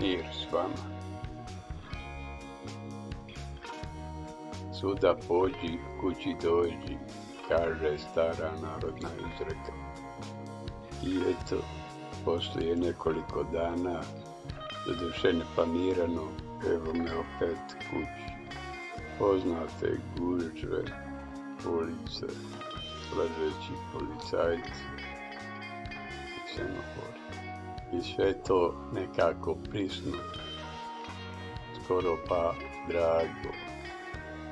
Mir s vama. Svuda pođi, kući dođi, kaže stara narodna izreka. I eto, poslije nekoliko dana, doduše neplanirano, evo me opet kući. Poznate gužve, ulice, ležeći policajci i semafori. I sve to nekako prisno, skoro pa drago,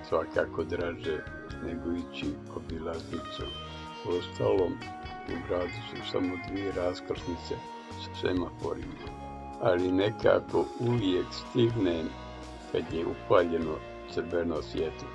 svakako draže nego ići obilaznicom. Uostalom, u gradu su samo 2 raskrsnice sa semaforima, ali nekako uvijek stignem kad je upaljeno crveno svjetlo.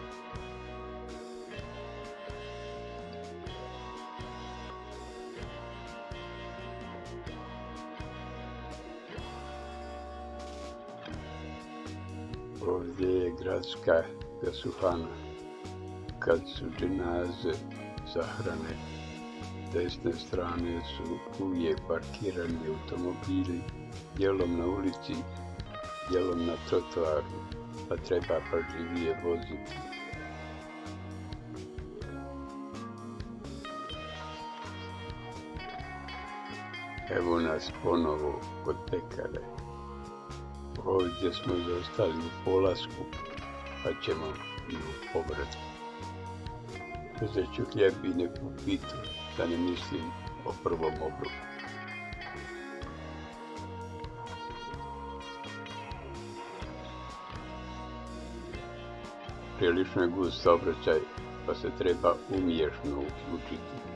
Ovdje je gradska kafana. Kad su dženaze sahrane, desne strane su uvijek parkirani automobili, dijelom na ulici, dijelom na trotoaru, pa treba pažljivije voziti. Evo nas ponovo kod pekare. Ovdje smo zostali u polasku, pa ćemo i u povratku. Uzet ću hljeb i neku pitu, da ne mislim o prvom obroku. Prilično je gust saobraćaj, pa se treba umješno uključiti.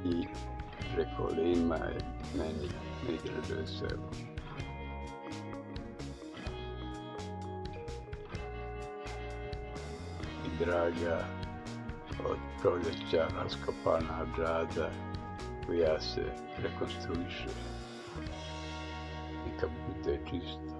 I preko Lima je meni najdraže selo. I draga od proljeća raskopana džada koja se rekonstruiše. Neka bude čista.